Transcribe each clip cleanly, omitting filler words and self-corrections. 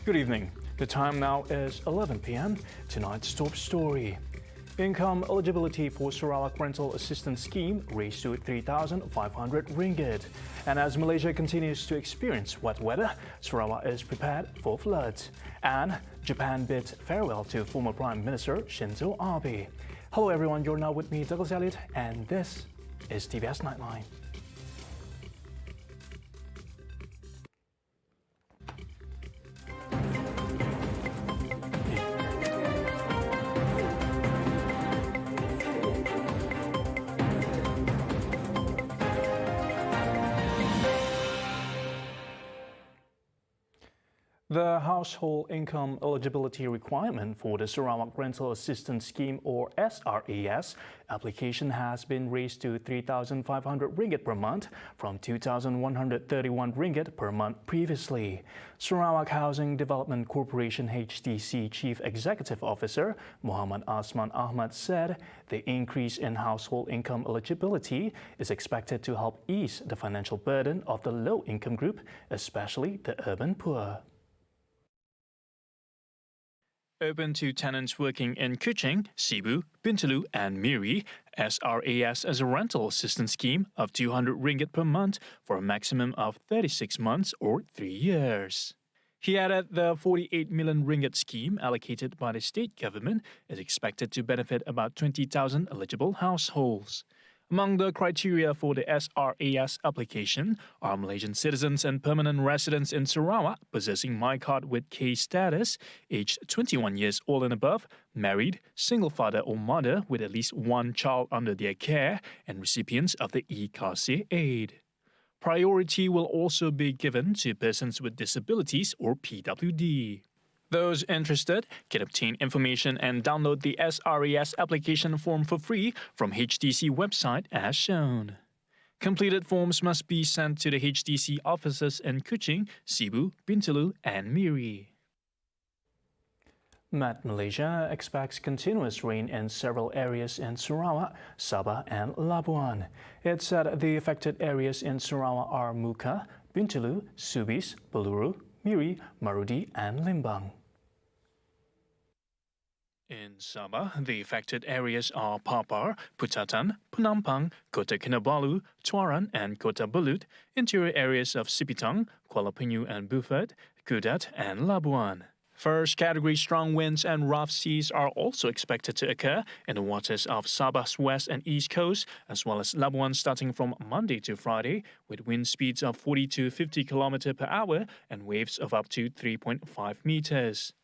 Good evening. The time now is 11 p.m. Tonight's top story. Income eligibility for Sarawak Rental Assistance Scheme raised to 3,500 ringgit. And as Malaysia continues to experience wet weather, Sarawak is prepared for floods. And Japan bids farewell to former Prime Minister Shinzo Abi. Hello everyone, you're now with me, Douglas Elliott, and this is TVS Nightline. The household income eligibility requirement for the Sarawak Rental Assistance Scheme, or SRAS, application has been raised to 3,500 ringgit per month from 2,131 ringgit per month previously. Sarawak Housing Development Corporation HDC Chief Executive Officer Muhammad Asman Ahmad said the increase in household income eligibility is expected to help ease the financial burden of the low-income group, especially the urban poor. Open to tenants working in Kuching, Cebu, Bintulu and Miri, SRAS as a rental assistance scheme of 200 ringgit per month for a maximum of 36 months or 3 years. He added the 48 million ringgit scheme allocated by the state government is expected to benefit about 20,000 eligible households. Among the criteria for the SRAS application are Malaysian citizens and permanent residents in Sarawak possessing MyCard with K status, aged 21 years old and above, married, single father or mother with at least one child under their care, and recipients of the e-Kasih aid. Priority will also be given to persons with disabilities or PWD. Those interested can obtain information and download the SRAS application form for free from HDC website as shown. Completed forms must be sent to the HDC offices in Kuching, Cebu, Bintulu and Miri. METMALAYSIA expects continuous rain in several areas in Sarawak, Sabah and Labuan. It said the affected areas in Sarawak are Muka, Bintulu, Subis, Beluru, Miri, Marudi and Limbang. In Sabah, the affected areas are Papar, Putatan, Penampang, Kota Kinabalu, Tuaran and Kota Belut, interior areas of Sipitang, Kuala Penyu and Beaufort, Kudat and Labuan. First category strong winds and rough seas are also expected to occur in the waters of Sabah's west and east coast, as well as Labuan starting from Monday to Friday, with wind speeds of 40 to 50 km per hour and waves of up to 3.5 meters.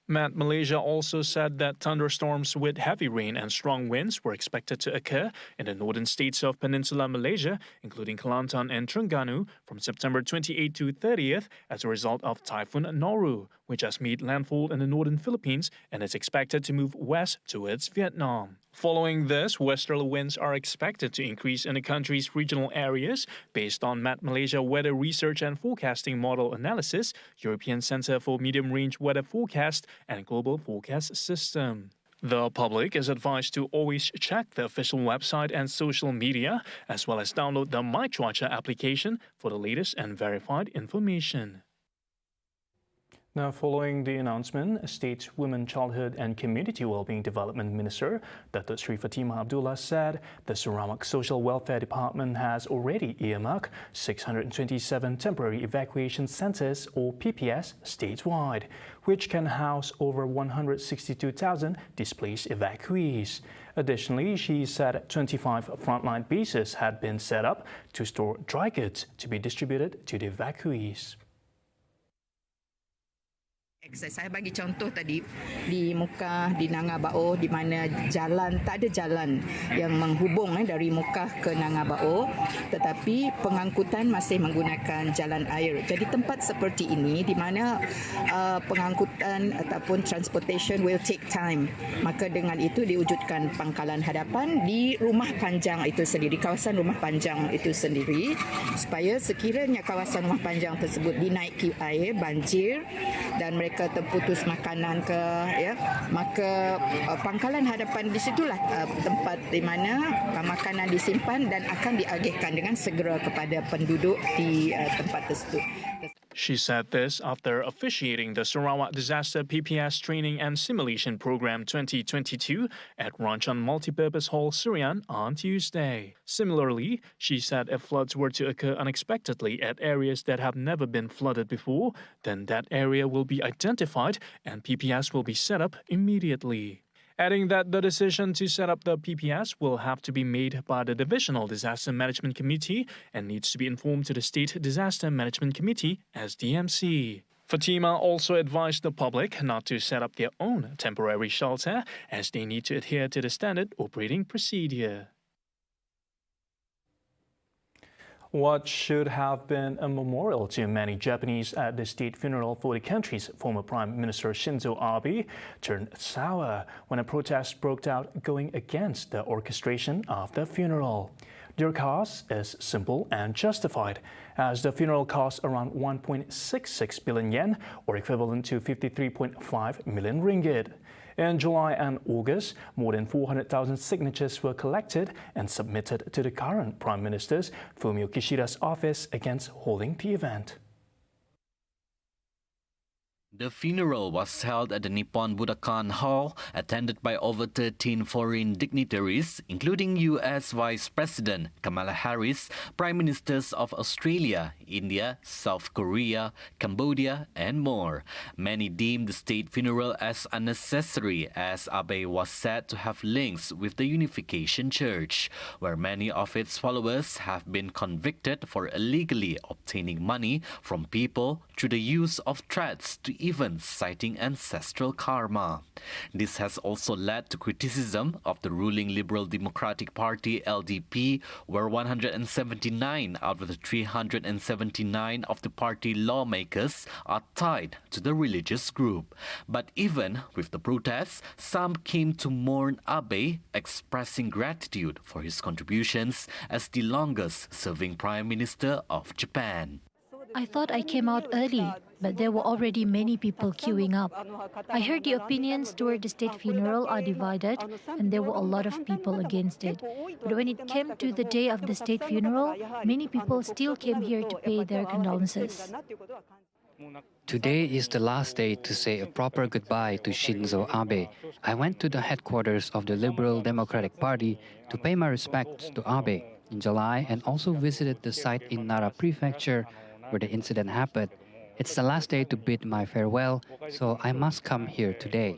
METMALAYSIA also said that thunderstorms with heavy rain and strong winds were expected to occur in the northern states of Peninsular Malaysia, including Kelantan and Terengganu, from September 28 to 30th as a result of Typhoon Noru, which has made landfall in the northern Philippines and is expected to move west towards Vietnam. Following this, westerly winds are expected to increase in the country's regional areas based on METMALAYSIA Weather Research and Forecasting Model Analysis, European Centre for Medium-Range Weather Forecast, and Global Forecast System. The public is advised to always check the official website and social media, as well as download the MyChuaca application for the latest and verified information. Now, following the announcement, State Women, Childhood and Community Wellbeing Development Minister Datuk Sri Fatimah Abdullah said the Sarawak Social Welfare Department has already earmarked 627 temporary evacuation centres, or PPS, statewide, which can house over 162,000 displaced evacuees. Additionally, she said 25 frontline bases had been set up to store dry goods to be distributed to the evacuees. Saya bagi contoh tadi di Mukah, di Nangabao, di mana jalan tak ada jalan yang menghubung dari Mukah ke Nangabao, tetapi pengangkutan masih menggunakan jalan air. Jadi tempat seperti ini di mana pengangkutan ataupun transportation will take time. Maka dengan itu diwujudkan pangkalan hadapan di rumah panjang itu sendiri, kawasan rumah panjang itu sendiri, supaya sekiranya kawasan rumah panjang tersebut dinaiki air, banjir dan mereka terputus makanan ke, ya, maka pangkalan hadapan di situlah tempat di mana makanan disimpan dan akan diagihkan dengan segera kepada penduduk di tempat tersebut. She said this after officiating the Sarawak Disaster PPS Training and Simulation Program 2022 at Ranchan Multipurpose Hall, Surian on Tuesday. Similarly, she said if floods were to occur unexpectedly at areas that have never been flooded before, then that area will be identified and PPS will be set up immediately. Adding that the decision to set up the PPS will have to be made by the Divisional Disaster Management Committee and needs to be informed to the State Disaster Management Committee, SDMC. Fatima also advised the public not to set up their own temporary shelter as they need to adhere to the standard operating procedure. What should have been a memorial to many Japanese at the state funeral for the country's former Prime Minister Shinzo Abi turned sour when a protest broke out going against the orchestration of the funeral. Their cause is simple and justified, as the funeral cost around 1.66 billion yen, or equivalent to 53.5 million ringgit. In July and August, more than 400,000 signatures were collected and submitted to the current Prime Minister's Fumio Kishida's office against holding the event. The funeral was held at the Nippon Budokan Hall, attended by over 13 foreign dignitaries, including U.S. Vice President Kamala Harris, Prime Ministers of Australia, India, South Korea, Cambodia, and more. Many deemed the state funeral as unnecessary, as Abe was said to have links with the Unification Church, where many of its followers have been convicted for illegally obtaining money from people through the use of threats to even citing ancestral karma. This has also led to criticism of the ruling Liberal Democratic Party LDP, where 179 out of the 379 of the party lawmakers are tied to the religious group. But even with the protests, some came to mourn Abe, expressing gratitude for his contributions as the longest-serving Prime Minister of Japan. I thought I came out early, but there were already many people queuing up. I heard the opinions toward the state funeral are divided, and there were a lot of people against it. But when it came to the day of the state funeral, many people still came here to pay their condolences. Today is the last day to say a proper goodbye to Shinzo Abe. I went to the headquarters of the Liberal Democratic Party to pay my respects to Abe in July and also visited the site in Nara Prefecture where the incident happened. It's the last day to bid my farewell, so I must come here today.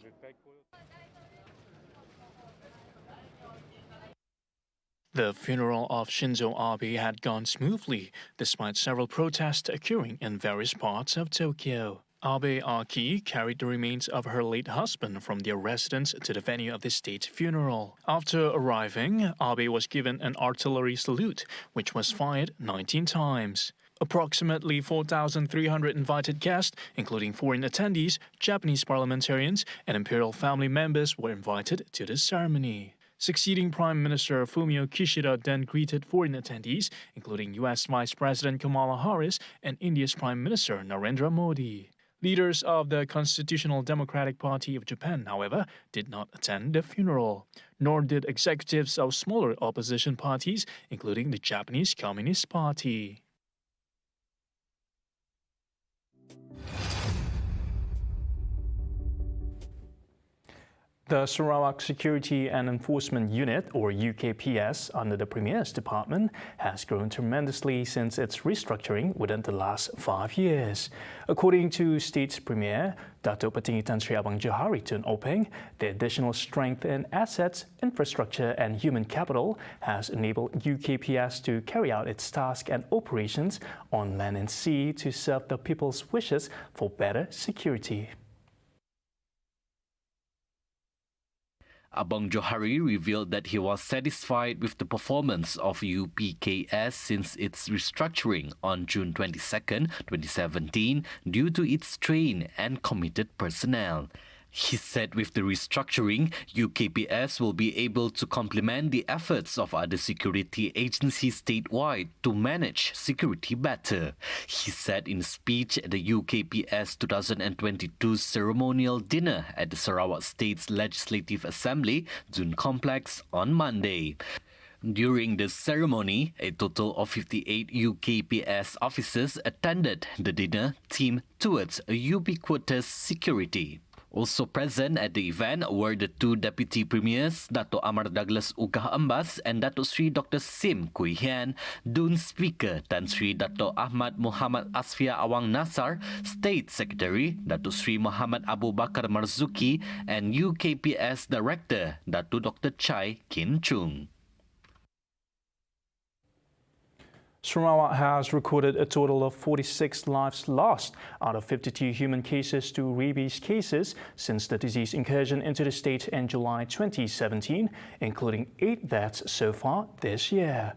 The funeral of Shinzo Abi had gone smoothly, despite several protests occurring in various parts of Tokyo. Abe Aki carried the remains of her late husband from their residence to the venue of the state funeral. After arriving, Abe was given an artillery salute, which was fired 19 times. Approximately 4,300 invited guests, including foreign attendees, Japanese parliamentarians, and imperial family members, were invited to the ceremony. Succeeding Prime Minister Fumio Kishida then greeted foreign attendees, including U.S. Vice President Kamala Harris and India's Prime Minister Narendra Modi. Leaders of the Constitutional Democratic Party of Japan, however, did not attend the funeral, nor did executives of smaller opposition parties, including the Japanese Communist Party. The Sarawak Security and Enforcement Unit, or UKPS, under the Premier's Department, has grown tremendously since its restructuring within the last 5 years. According to State's Premier, Datuk Petinggi Tan Sri Abang Johari Tun Openg, the additional strength in assets, infrastructure and human capital has enabled UKPS to carry out its tasks and operations on land and sea to serve the people's wishes for better security. Abang Johari revealed that he was satisfied with the performance of UPKS since its restructuring on June 22, 2017, due to its trained and committed personnel. He said with the restructuring, UKPS will be able to complement the efforts of other security agencies statewide to manage security better. He said in a speech at the UKPS 2022 ceremonial dinner at the Sarawak State's Legislative Assembly, Zun Complex, on Monday. During the ceremony, a total of 58 UKPS officers attended the dinner themed towards a ubiquitous security. Also present at the event were the two Deputy Premiers, Dato' Amar Douglas Ugah Ambas and Dato' Sri Dr. Sim Kui Hian, Dun Speaker Tan Sri Dato' Ahmad Muhammad Asfia Awang Nasar, State Secretary Dato' Sri Muhammad Abu Bakar Marzuki, and UKPS Director Dato' Dr. Chai Kin Chung. Sarawak has recorded a total of 46 lives lost out of 52 human cases to rabies cases since the disease incursion into the state in July 2017, including 8 deaths so far this year.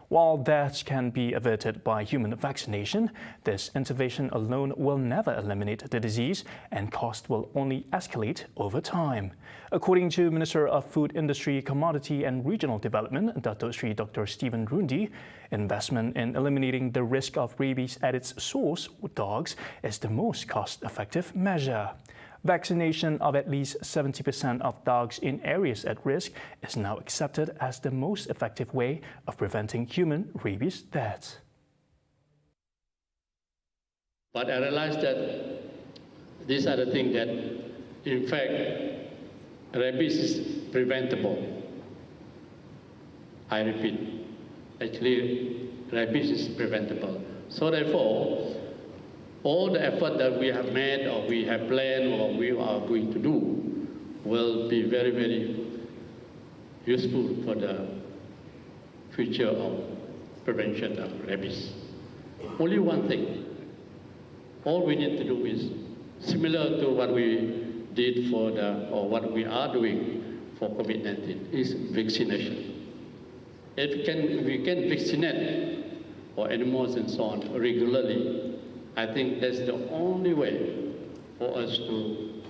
While deaths can be averted by human vaccination, this intervention alone will never eliminate the disease and cost will only escalate over time. According to Minister of Food Industry, Commodity and Regional Development, Dato' Sri Dr. Stephen Rundi, investment in eliminating the risk of rabies at its source, dogs, is the most cost-effective measure. Vaccination of at least 70% of dogs in areas at risk is now accepted as the most effective way of preventing human rabies deaths. But I realized that these are the things that, in fact, rabies is preventable. I repeat, actually, rabies is preventable. So therefore, all the effort that we have made or we have planned or we are going to do will be very, very useful for the future of prevention of rabies. Only one thing, all we need to do is similar to what we did for or what we are doing for COVID-19 is vaccination. If we can vaccinate for animals and so on regularly, I think that's the only way for us to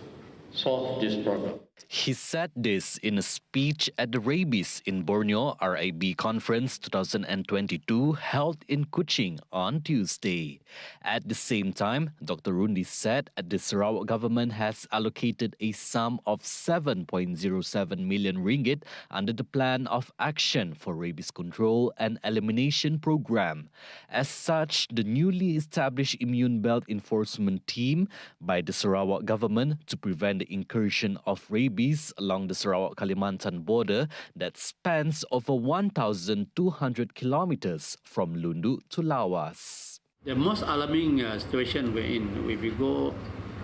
solve this problem. He said this in a speech at the Rabies in Borneo RIB Conference 2022 held in Kuching on Tuesday. At the same time, Dr. Rundi said the Sarawak government has allocated a sum of 7.07 million ringgit under the Plan of Action for Rabies Control and Elimination Program. As such, the newly established Immune Belt Enforcement Team by the Sarawak government to prevent the incursion of rabies along the Sarawak-Kalimantan border that spans over 1,200 kilometers from Lundu to Lawas. The most alarming situation we're in, if we go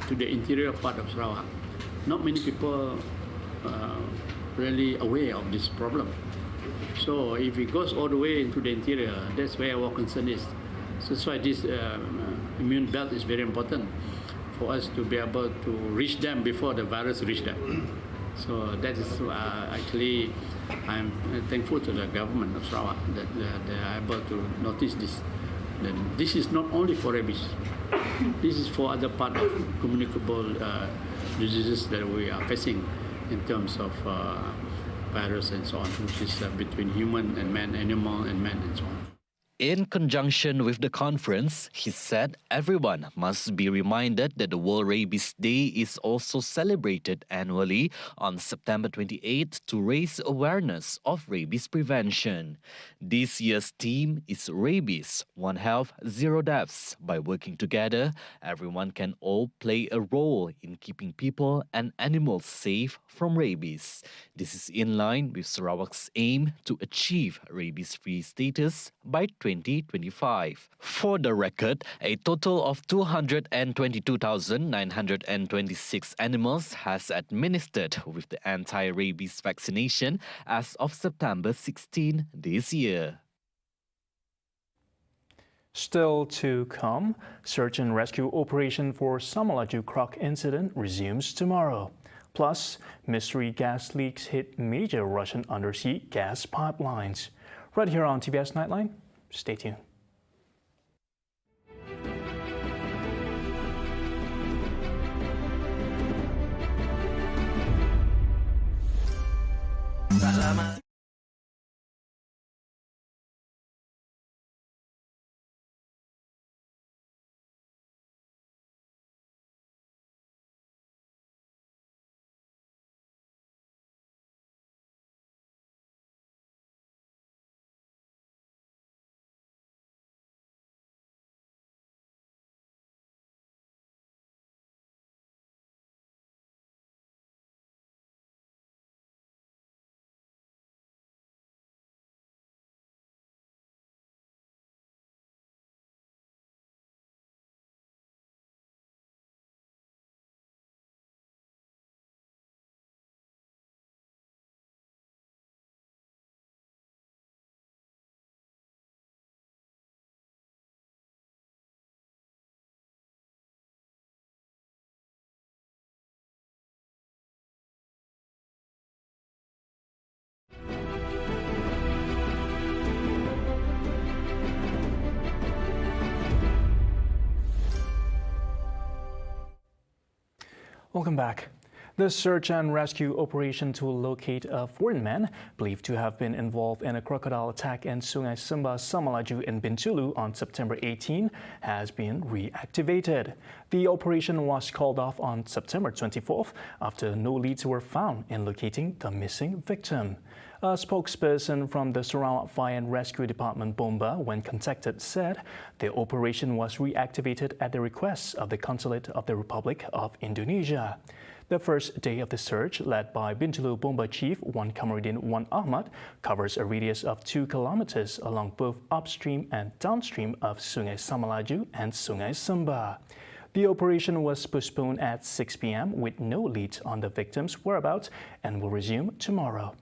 to the interior part of Sarawak, not many people are really aware of this problem. So if it goes all the way into the interior, that's where our concern is. So that's why this immune belt is very important for us to be able to reach them before the virus reach them. So that is actually, I'm thankful to the government of Sarawak that they are able to notice this. That this is not only for rabies. This is for other part of communicable diseases that we are facing in terms of virus and so on, which is between human and man, animal and man and so on. In conjunction with the conference, he said everyone must be reminded that the World Rabies Day is also celebrated annually on September 28th to raise awareness of rabies prevention. This year's theme is Rabies, One Health, Zero Deaths. By working together, everyone can all play a role in keeping people and animals safe from rabies. This is in line with Sarawak's aim to achieve rabies-free status by 2025. For the record, a total of 222,926 animals has administered with the anti-rabies vaccination as of September 16 this year. Still to come, search and rescue operation for Samalaju Croc incident resumes tomorrow. Plus, mystery gas leaks hit major Russian undersea gas pipelines. Right here on TVS Nightline, stay tuned. Welcome back. The search and rescue operation to locate a foreign man believed to have been involved in a crocodile attack in Sungai Sembah, Samalaju in Bintulu on September 18 has been reactivated. The operation was called off on September 24th after no leads were found in locating the missing victim. A spokesperson from the Sarawak Fire and Rescue Department Bomba, when contacted, said the operation was reactivated at the request of the Consulate of the Republic of Indonesia. The first day of the search, led by Bintulu Bomba Chief Wan Kamarudin Wan Ahmad, covers a radius of 2 kilometers along both upstream and downstream of Sungai Samalaju and Sungai Sembah. The operation was postponed at 6 p.m. with no leads on the victim's whereabouts and will resume tomorrow.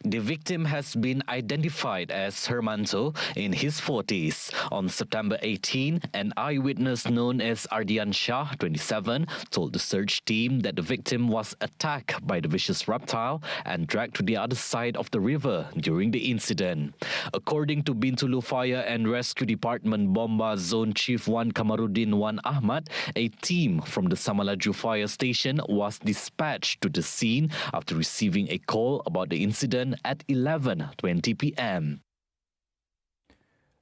The victim has been identified as Hermanto in his 40s. On September 18, an eyewitness known as Ardian Shah, 27, told the search team that the victim was attacked by the vicious reptile and dragged to the other side of the river during the incident. According to Bintulu Fire and Rescue Department Bomba Zone Chief Wan Kamarudin Wan Ahmad, a team from the Samalaju Fire Station was dispatched to the scene after receiving a call about the incident at 11:20 p.m.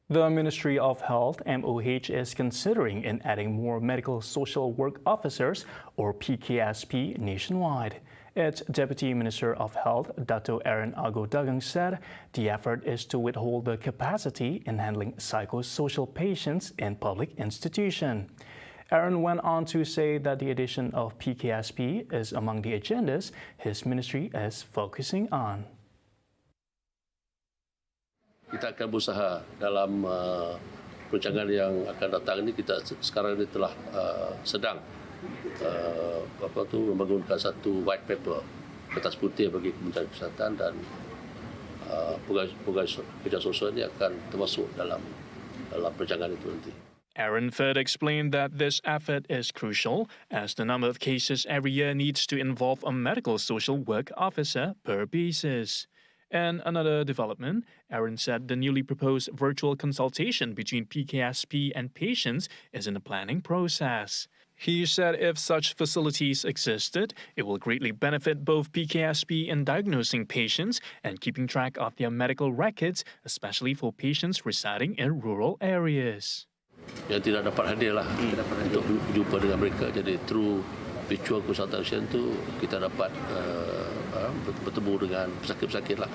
The Ministry of Health, MOH, is considering in adding more medical social work officers, or PKSP, nationwide. Its Deputy Minister of Health, Dato Aaron Ago Dagang, said the effort is to withhold the capacity in handling psychosocial patients in public institutions. Aaron went on to say that the addition of PKSP is among the agendas his ministry is focusing on. Kita akan berusaha dalam perancangan yang akan datang ini. Kita sekarang ini telah sedang membangunkan satu white paper, kertas putih bagi Kementerian Kesihatan, dan pegawai kerja sosial ini akan termasuk dalam perancangan itu nanti. Aaron further explained that this effort is crucial as the number of cases every year needs to involve a medical social work officer per basis. And another development, Aaron said the newly proposed virtual consultation between PKSP and patients is in the planning process. He said if such facilities existed, it will greatly benefit both PKSP in diagnosing patients and keeping track of their medical records, especially for patients residing in rural areas. Yang tidak dapat hadir lah untuk berjumpa dengan mereka. Jadi through virtual consultation tu kita dapat bertemu dengan pesakit-pesakit lah.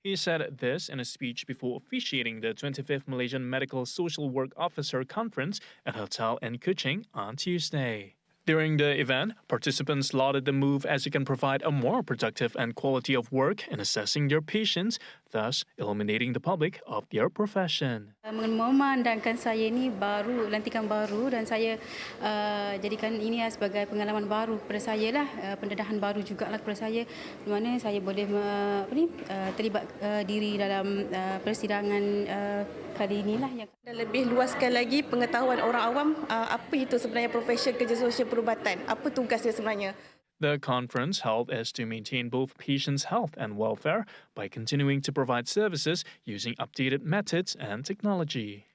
He said this in a speech before officiating the 25th Malaysian Medical Social Work Officer Conference at a hotel in Kuching on Tuesday. During the event, participants lauded the move as it can provide a more productive and quality of work in assessing their patients, thus eliminating the public of their profession. Memandangkan saya ini baru, lantikan baru, dan saya jadikan ini sebagai pengalaman baru kepada saya lah, pendedahan baru juga lah kepada saya, di mana saya boleh terlibat diri dalam persidangan kali inilah. Dan lebih luaskan lagi pengetahuan orang awam apa itu sebenarnya profesi kerja sosial perubatan, apa tugasnya sebenarnya. The conference held is to maintain both patients' health and welfare by continuing to provide services using updated methods and technology.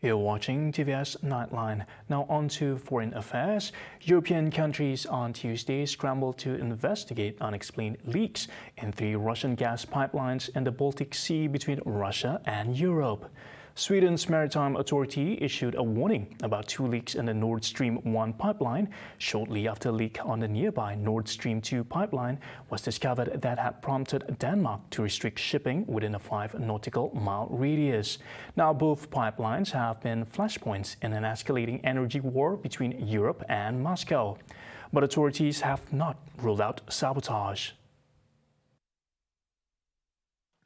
You're watching TVS Nightline. Now on to foreign affairs. European countries on Tuesday scrambled to investigate unexplained leaks in 3 Russian gas pipelines in the Baltic Sea between Russia and Europe. Sweden's maritime authority issued a warning about 2 leaks in the Nord Stream 1 pipeline shortly after a leak on the nearby Nord Stream 2 pipeline was discovered that had prompted Denmark to restrict shipping within a 5 nautical mile radius. Now both pipelines have been flashpoints in an escalating energy war between Europe and Moscow. But authorities have not ruled out sabotage.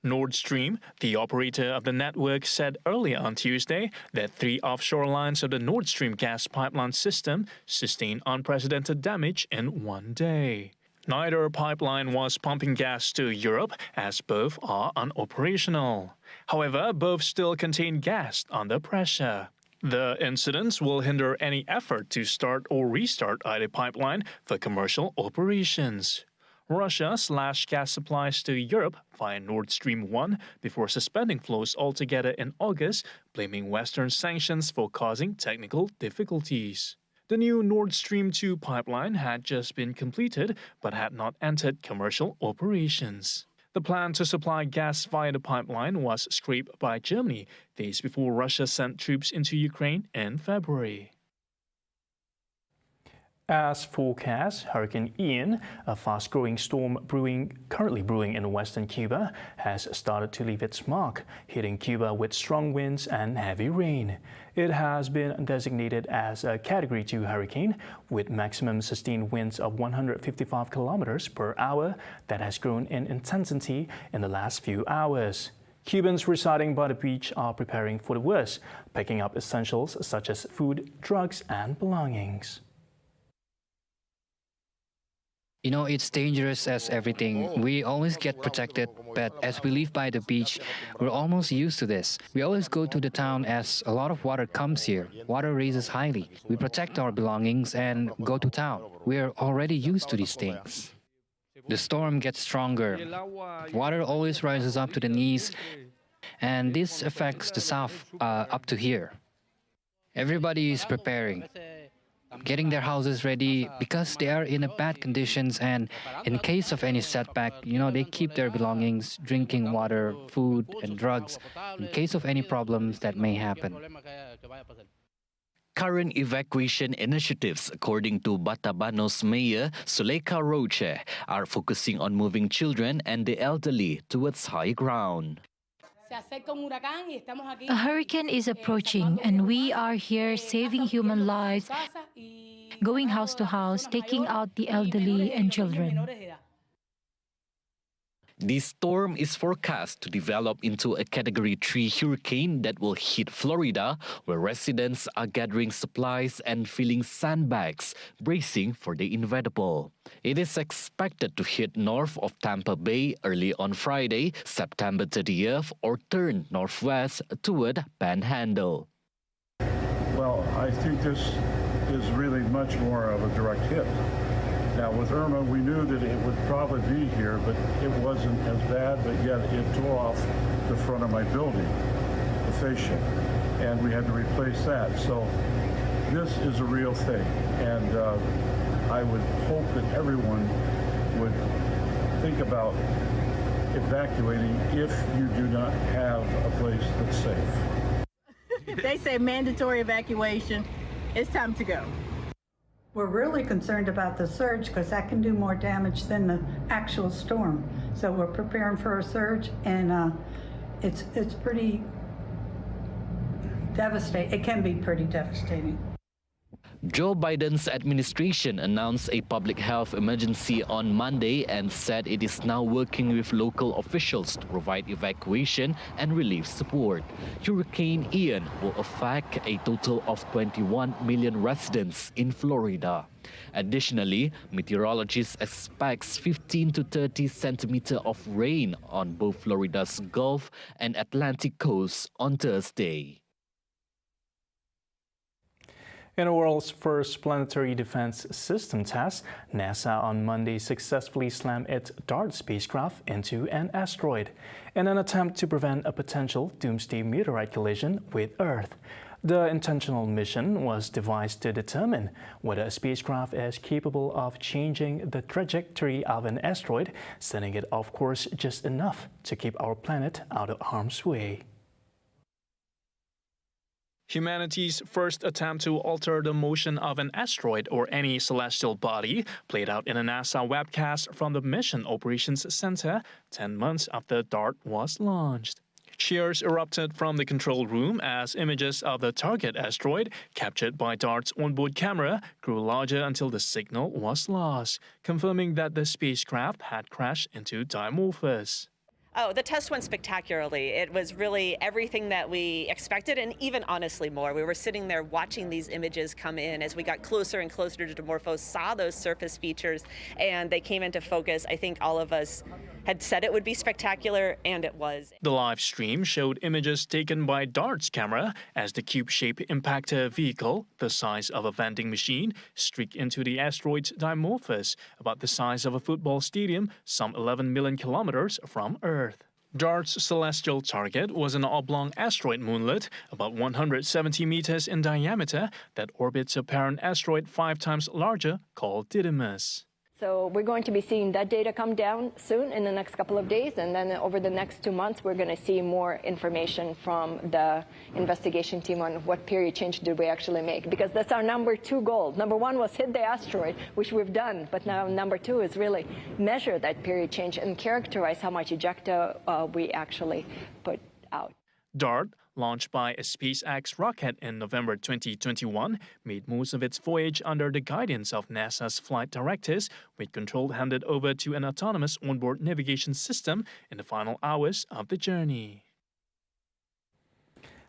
Nord Stream, the operator of the network, said earlier on Tuesday that 3 offshore lines of the Nord Stream gas pipeline system sustained unprecedented damage in one day. Neither pipeline was pumping gas to Europe, as both are unoperational. However, both still contain gas under pressure. The incidents will hinder any effort to start or restart either pipeline for commercial operations. Russia slashed gas supplies to Europe via Nord Stream 1 before suspending flows altogether in August, blaming Western sanctions for causing technical difficulties. The new Nord Stream 2 pipeline had just been completed but had not entered commercial operations. The plan to supply gas via the pipeline was scrapped by Germany days before Russia sent troops into Ukraine in February. As forecast, Hurricane Ian, a fast-growing storm currently brewing in western Cuba, has started to leave its mark, hitting Cuba with strong winds and heavy rain. It has been designated as a Category 2 hurricane with maximum sustained winds of 155 kilometers per hour that has grown in intensity in the last few hours. Cubans residing by the beach are preparing for the worst, picking up essentials such as food, drugs, and belongings. You know, it's dangerous as everything. We always get protected, but as we live by the beach, we're almost used to this. We always go to the town as a lot of water comes here. Water raises highly. We protect our belongings and go to town. We're already used to these things. The storm gets stronger. Water always rises up to the knees, and this affects the south up to here. Everybody is preparing, getting their houses ready because they are in a bad conditions, and in case of any setback, they keep their belongings, drinking water, food, and drugs in case of any problems that may happen. Current evacuation initiatives, according to Batabano's mayor, Suleika Roche, are focusing on moving children and the elderly towards high ground. A hurricane is approaching, and we are here saving human lives, going house to house, taking out the elderly and children. The storm is forecast to develop into a Category 3 hurricane that will hit Florida, where residents are gathering supplies and filling sandbags, bracing for the inevitable. It is expected to hit north of Tampa Bay early on Friday, September 30th, or turn northwest toward Panhandle. Well, I think this is really much more of a direct hit. Now, with Irma, we knew that it would probably be here, but it wasn't as bad, but yet it tore off the front of my building, the fascia, and we had to replace that. So this is a real thing, and I would hope that everyone would think about evacuating if you do not have a place that's safe. They say mandatory evacuation. It's time to go. We're really concerned about the surge because that can do more damage than the actual storm. So we're preparing for a surge, and it's pretty devastating. It can be pretty devastating. Joe Biden's administration announced a public health emergency on Monday and said it is now working with local officials to provide evacuation and relief support. Hurricane Ian will affect a total of 21 million residents in Florida. Additionally, meteorologists expect 15 to 30 centimeters of rain on both Florida's Gulf and Atlantic coasts on Thursday. In the world's first planetary defense system test, NASA on Monday successfully slammed its DART spacecraft into an asteroid in an attempt to prevent a potential doomsday meteorite collision with Earth. The intentional mission was devised to determine whether a spacecraft is capable of changing the trajectory of an asteroid, sending it off course just enough to keep our planet out of harm's way. Humanity's first attempt to alter the motion of an asteroid or any celestial body played out in a NASA webcast from the Mission Operations Center 10 months after DART was launched. Cheers erupted from the control room as images of the target asteroid, captured by DART's onboard camera, grew larger until the signal was lost, confirming that the spacecraft had crashed into Dimorphos. Oh, the test went spectacularly. It was really everything that we expected, and even honestly more. We were sitting there watching these images come in as we got closer and closer to Dimorphos, saw those surface features, and they came into focus. I think all of us had said it would be spectacular, and it was. The live stream showed images taken by DART's camera as the cube-shaped impactor vehicle, the size of a vending machine, streaked into the asteroid's Dimorphos, about the size of a football stadium, some 11 million kilometers from Earth. DART's celestial target was an oblong asteroid moonlet, about 170 meters in diameter, that orbits a parent asteroid 5 times larger called Didymus. So we're going to be seeing that data come down soon in the next couple of days, and then over the next 2 months we're going to see more information from the investigation team on what period change did we actually make, because that's our number 2 goal. Number 1 was hit the asteroid, which we've done, but now number 2 is really measure that period change and characterize how much ejecta we actually put out. DART, launched by a SpaceX rocket in November 2021, made most of its voyage under the guidance of NASA's flight directors, with control handed over to an autonomous onboard navigation system in the final hours of the journey.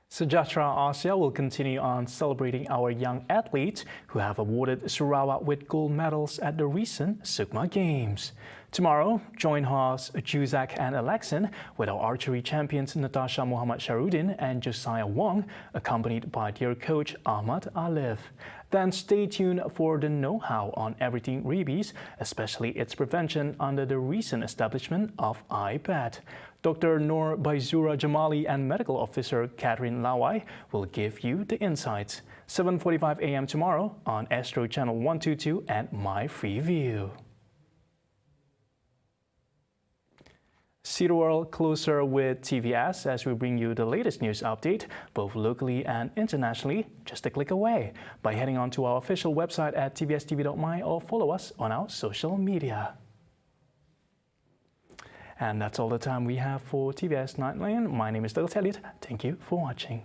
Sejahtera Asia will continue on celebrating our young athletes who have awarded Sarawak with gold medals at the recent Sukma Games. Tomorrow, join hosts Juzak and Alexin with our archery champions Natasha Muhammad Sharudin and Josiah Wong, accompanied by their coach Ahmad Alif. Then stay tuned for the know-how on everything rabies, especially its prevention under the recent establishment of IPAT. Dr. Noor Baizura Jamali and Medical Officer Catherine Lawai will give you the insights. 7:45 a.m. tomorrow on Astro Channel 122 and My Free View. See the world closer with TVS as we bring you the latest news update, both locally and internationally, just a click away by heading on to our official website at tvstv.my or follow us on our social media. And that's all the time we have for TVS Nightline. My name is Douglas Elliott. Thank you for watching.